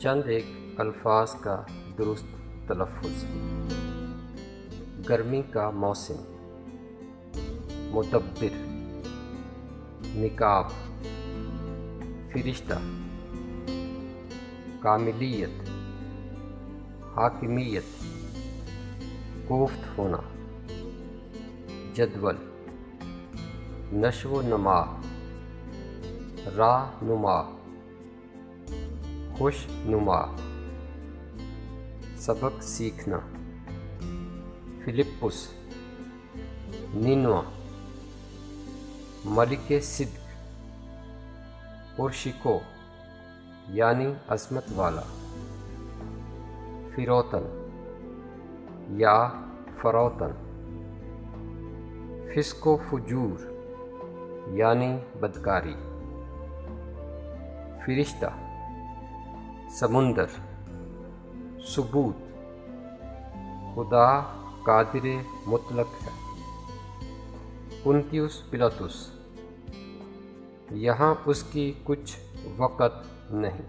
चंद एक अल्फाज का दुरुस्त तलफ़्फ़ुज़। गर्मी का मौसम, मुदब्बिर, निकाब, फ़रिश्ता, कामिलियत, हाकिमियत, कोफ्त होना, जदवल, नश्व नमा, राहनुमा, खुशनुमा, सबक सीखना, फिलिप्पुस, निन्वा, मलिक सिद्क, पुरशिको यानी अज़मत वाला, फ़िरौतन या फ़रौतन, फ़िस्को फ़ुजूर यानी बदकारी, फ़रिश्ता, समुंदर, सुबूत, खुदा कादिर मुतलक है, पुंतियुस पिलातुस, यहाँ उसकी कुछ वक़्त नहीं।